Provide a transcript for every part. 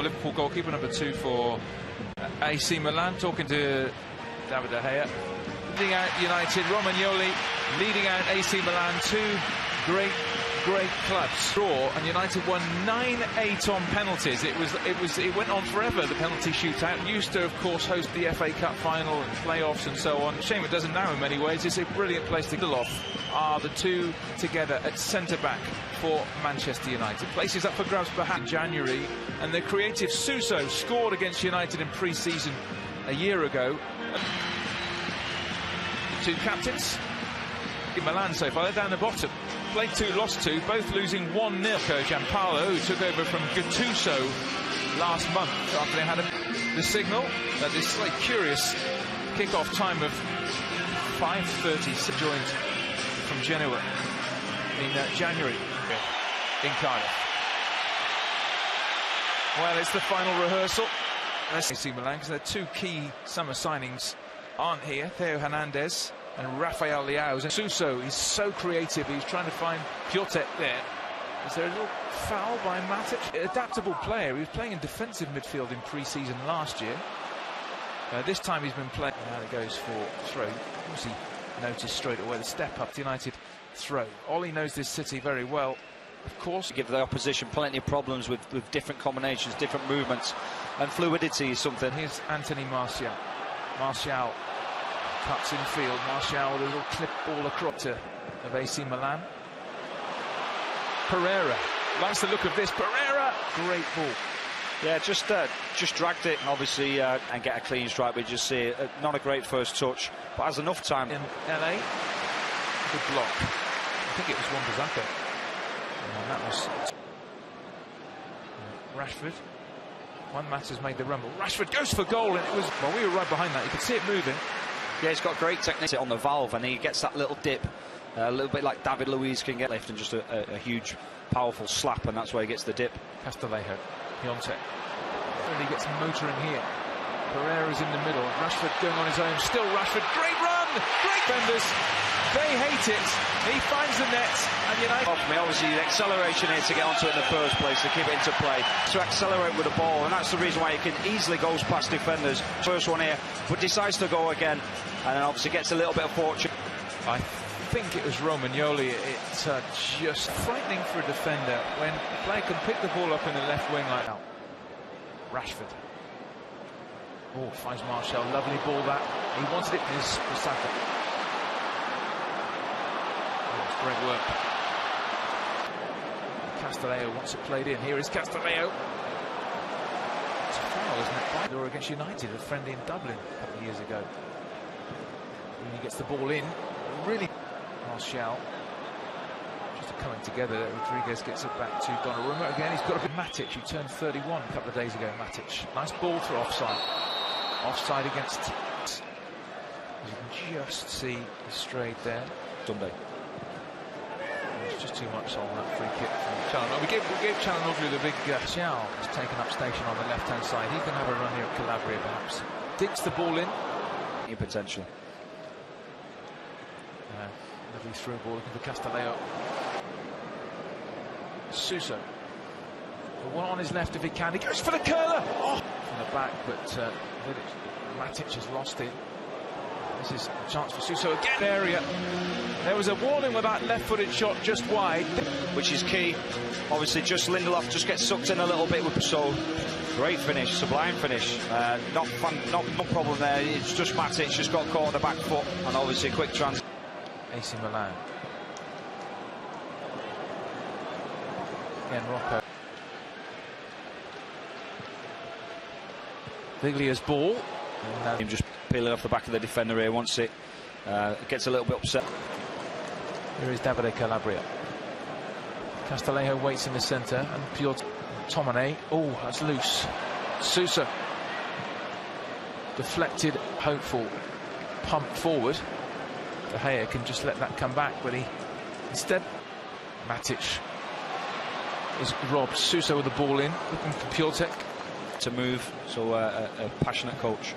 Liverpool goalkeeper, number 2 for AC Milan, talking to David De Gea. Leading out United, Romagnoli leading out AC Milan, 2 great clubs. Draw, and United won 9-8 on penalties. It went on forever, the penalty shootout. Used to, of course, host the FA Cup final and playoffs and so on. Shame it doesn't now in many ways. It's a brilliant place to go off. Are the two together at centre-back for Manchester United. Places up for grabs perhaps in January, and the creative Suso scored against United in pre-season a year ago. The 2 captains in Milan so far, they're down the bottom. Played 2, lost 2, both losing 1-0. Gianpaolo, who took over from Gattuso last month after they had the signal that this slightly curious kick-off time of 5:30 joined from Genoa in January in Cardiff. Well, it's the final rehearsal. AC Milan, because their 2 key summer signings aren't here. Theo Hernandez and Rafael Leao. And Suso, he's so creative. He's trying to find Piatek there. Is there a little foul by Matic? Adaptable player. He was playing in defensive midfield in pre-season last year. This time he's been playing. Now it goes for throw. Obviously noticed straight away the step up. The United throw. Ollie knows this city very well. Of course, give the opposition plenty of problems with different combinations, different movements, and fluidity is something. Here's Anthony Martial. Martial cuts in field. Martial with a little clip ball across of AC Milan. Pereira likes the look of this. Pereira, great ball. Yeah, just dragged it, obviously, and get a clean strike. We just see it. Not a great first touch, but has enough time. In LA, good block. I think it was Wan-Bissaka. And that was Rashford. Juan Mata's made the rumble. Rashford goes for goal, and it was. Well, we were right behind that. You could see it moving. Yeah, he's got great technique on the valve, and he gets that little dip, a little bit like David Luiz can get left, and just a huge, powerful slap, and that's where he gets the dip. Castellejo, Piatek, really gets motoring here. Pereira's in the middle. Rashford going on his own. Still Rashford. Great run. Great defenders. They hate it. He finds the net, and United. Obviously, the acceleration here to get onto it in the first place, to keep it into play, to accelerate with the ball, and that's the reason why he can easily goes past defenders. First one here, but decides to go again, and then obviously gets a little bit of fortune. I think it was Romagnoli. It's just frightening for a defender when a player can pick the ball up in the left wing like that. Rashford. Oh, finds Martial. Lovely ball that. He wanted it in his Bissaka. Great work. Castellejo wants it played in. Here is Castellejo. It's a foul, isn't it? By against United, a friendly in Dublin a couple of years ago. When he gets the ball in, really Martial. Just coming together. Rodriguez gets it back to Donnarumma again. He's got a bit Matic, who turned 31 a couple of days ago. Matic, nice ball through offside. Offside against. As you can just see the straight there. Sunday. It's just too much on that free kick from Calhanoglu. We gave Calhanoglu the big Xiao has taken up station on the left-hand side. He can have a run here at Calabria, perhaps. Dinks the ball in. New potential. Lovely through ball looking for Castellejo. Suso. The one on his left if he can. He goes for the curler. Oh! From the back, but Matic has lost it. This is a chance for Suso again. Area. There was a warning with that left-footed shot just wide, which is key. Obviously, just Lindelof just gets sucked in a little bit with so great finish, sublime finish. Not problem there. It's just Matic just got caught on the back foot, and obviously a quick trans. AC Milan. Again, Rocco. Viglia's ball. Him just peeling off the back of the defender here. Once it gets a little bit upset. Here is Davide Calabria. Castellejo waits in the centre, and Piotr Tomane. Oh, that's loose. Suso. Deflected, hopeful, pumped forward. De Gea can just let that come back, but he instead. Matic is robbed. Suso with the ball in, looking for Piatek to move. So a passionate coach.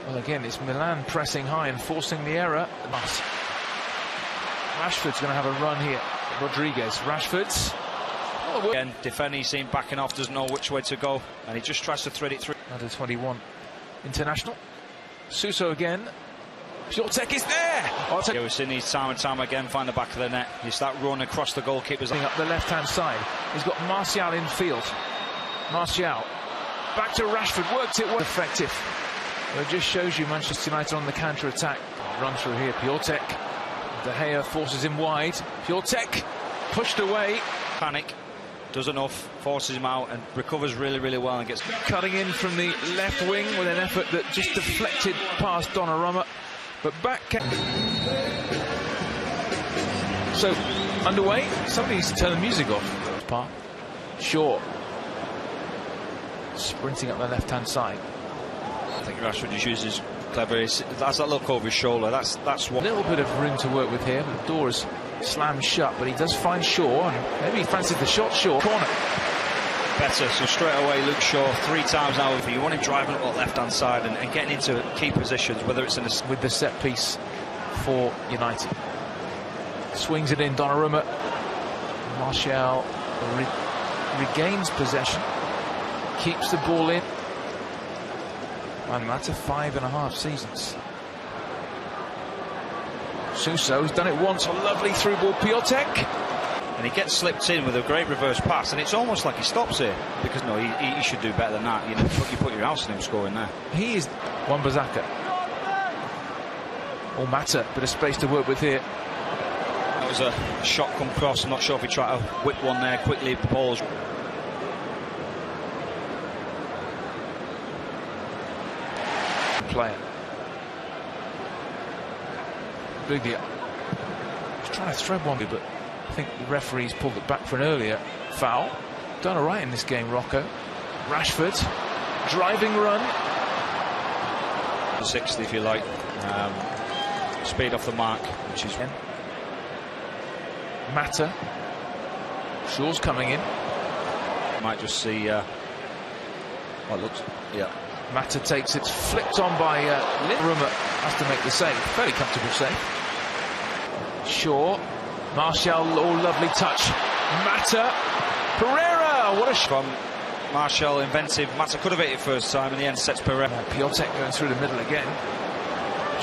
Well, again, it's Milan pressing high and forcing the error. Rashford's going to have a run here. Rodriguez. Rashford's Again, defending, he's seen backing off, doesn't know which way to go, and he just tries to thread it through. Under 21 international. Suso again. Piątek is there. Yeah, we've seen these time and time again find the back of the net. You start running across the goalkeepers. Up the left-hand side. He's got Martial in field. Martial back to Rashford. Worked it well. Effective. It just shows you Manchester United on the counter-attack. Run through here. Piątek. De Gea forces him wide. Piątek pushed away. Panic. Does enough, forces him out and recovers really, really well and gets cutting in from the left wing with an effort that just deflected past Donnarumma. But back. So, underway. Somebody needs to turn the music off. Part. Shaw. Sprinting up the left-hand side. I think Rashford just uses clever. That's that look over his shoulder. That's what. A little bit of room to work with here. But the door is slammed shut. But he does find Shaw. And maybe he fancies the shot. Shaw. Corner. Better. So straight away, Luke Shaw 3 times now. If you want him driving up the left-hand side and getting into key positions, whether it's in the with the set piece for United. Swings it in. Donnarumma. Martial regains possession. Keeps the ball in. And that's a 5.5 seasons. Suso's done it once. A lovely through ball. Piątek. And he gets slipped in with a great reverse pass, and it's almost like he stops here because no, he should do better than that. You know, you put your house on him scoring there. He is Wan-Bissaka. Or Mata, bit of space to work with here. That was a shot come cross. I'm not sure if he tried to whip one there quickly. The ball's player. Biglia. He's trying to thread one, but I think the referee's pulled it back for an earlier foul. Done all right in this game, Rocco. Rashford, driving run. 60, if you like. Speed off the mark, which is. Mata. Shaw's coming in. Might just see. Well, it looks. Yeah. Mata takes it, flipped on by Donnarumma. Has to make the save. Fairly comfortable save. Shaw. Martial, oh, lovely touch. Mata. Pereira, what a shot. From Martial, inventive. Mata could have hit it first time, in the end sets Pereira. Piątek going through the middle again.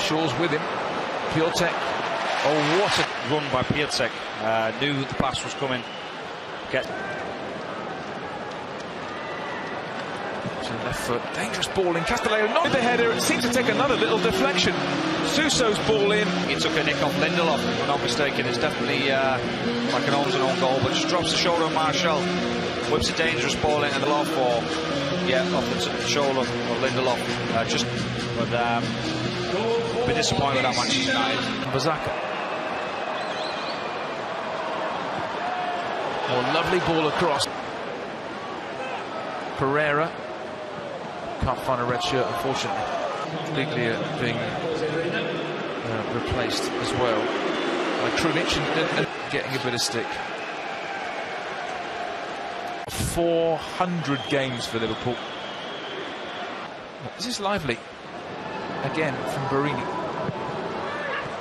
Shaw's with him. Piątek. Oh, what a run by Piątek. Knew the pass was coming. Left foot, dangerous ball in. Castellano not the header. It seems to take another little deflection. Suso's ball in. He took a nick off Lindelof, if I'm not mistaken. It's definitely like an almost an own goal, but just drops the shoulder of Martial, whips a dangerous ball into the loft for off the shoulder of Lindelof. Be disappointed with that Manchester United. Wan-Bissaka. Oh, lovely ball across. Pereira. Can't find a red shirt, unfortunately. Biglia being replaced as well by Krunic and getting a bit of stick. 400 games for Liverpool. This is lively. Again from Barini.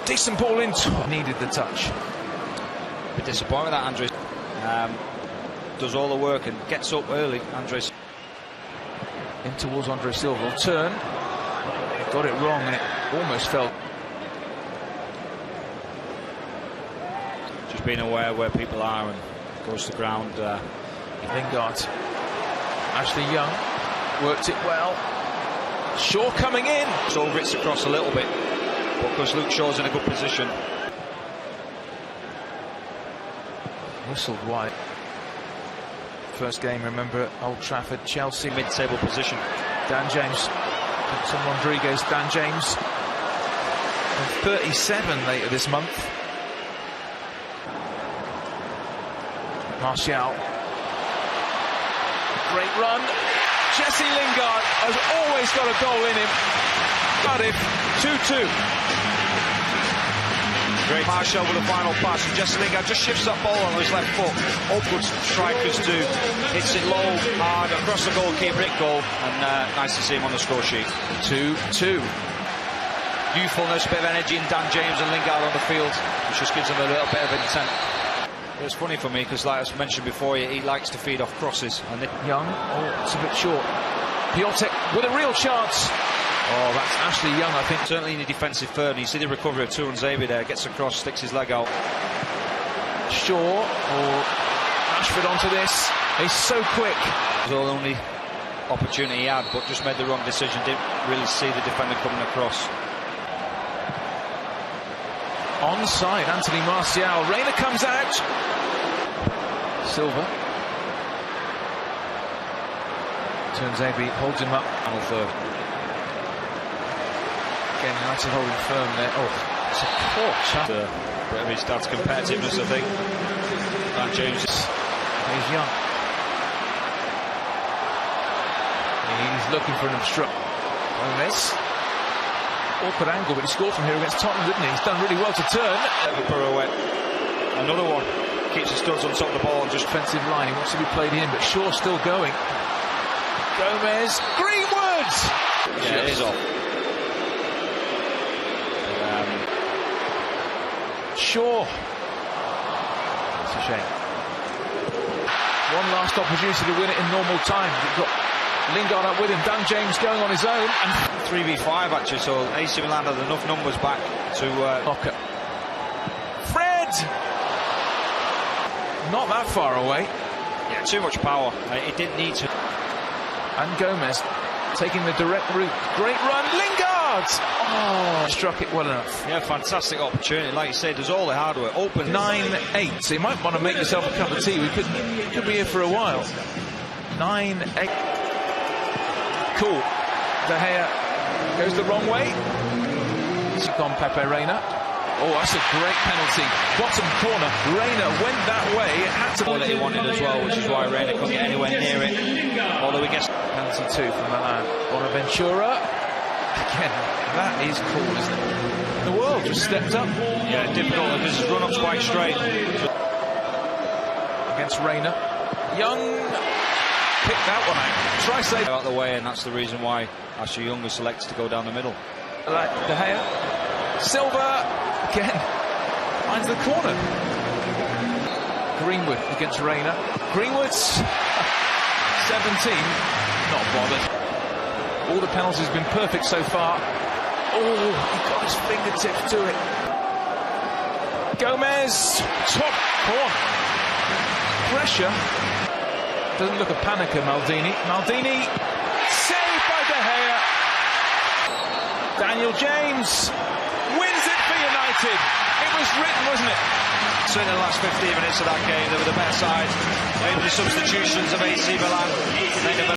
Decent ball in. Needed the touch. A bit disappointed with that, Andres. Does all the work and gets up early, Andres. In towards Andre Silva. Will turn. Got it wrong and it almost fell. Just being aware where people are and goes to the ground. Lingard. Ashley Young worked it well. Shaw coming in. So Ritz across a little bit, because Luke Shaw's in a good position. Whistled wide. First game, remember, at Old Trafford, Chelsea. Mid-table position. Dan James. Some Rodriguez. Dan James. And 37 later this month. Martial. Great run. Jesse Lingard has always got a goal in him. Cardiff 2-2. Great Martial with the final pass, and Jesse Lingard just shifts that ball on his left foot. All good strikers do. Hits it low, hard, across the goalkeeper, hit goal, and nice to see him on the score sheet. 2-2. Youthfulness, a bit of energy in Dan James and Lingard on the field, which just gives them a little bit of intent. It's funny for me because, like I mentioned before, he likes to feed off crosses. And Young, oh, it's a bit short. Piatek with a real chance. Oh, that's Ashley Young, I think. Certainly in the defensive third. You see the recovery of Turanzebe there. Gets across, sticks his leg out. Shaw or Ashford onto this. He's so quick. It was the only opportunity he had, but just made the wrong decision. Didn't really see the defender coming across. Onside, Anthony Martial. Reina comes out. Silva. Turanzebe holds him up. Final third. Again, United holding firm there. Oh, it's a poor shot. Bit of his dad's competitiveness, I think. Dan James. He's young. He's looking for an obstruct. Gomez. Awkward angle, but he scored from here against Tottenham, didn't he? He's done really well to turn. Another one. Keeps his studs on top of the ball and just defensive line. He wants to be played in, but Shaw still going. Gomez. Greenwood! Yeah, it is off. Shaw. It's a shame. One last opportunity to win it in normal time. We've got Lingard up with him. Dan James going on his own. And 3v5 actually, so AC Milan had enough numbers back to Locker. Fred! Not that far away. Yeah, too much power. It didn't need to. And Gomez taking the direct route. Great run. Lingard! Oh, struck it well enough. Yeah, fantastic opportunity. Like you said, does all the hard work. Open 9-8. So you might want to make yourself a cup of tea. We could be here for a while. 9-8. Cool. De Gea goes the wrong way. It's on Pepe Reina. Oh, that's a great penalty. Bottom corner. Reina went that way. It had to. All that he wanted as well, which is why Reina couldn't get anywhere near it. Although he gets penalty 2 from Milan. Bonaventura. Again, that is cool, isn't it? The world just stepped up. Yeah, difficult because his run-up's quite straight. Against Reina. Young picked that one out. Try save out the way, and that's the reason why Ashley Young was selected to go down the middle. Like De Gea. Silva again finds the corner. Greenwood against Reina. Greenwood's 17. Not bothered. All the penalties have been perfect so far. Oh, he got his fingertips to it. Gomez, top corner. Pressure. Doesn't look a panicker, Maldini. Maldini, saved by De Gea. Daniel James wins it for United. It was written, wasn't it? Certainly the last 15 minutes of that game, they were the better side. Maybe the substitutions of AC Milan.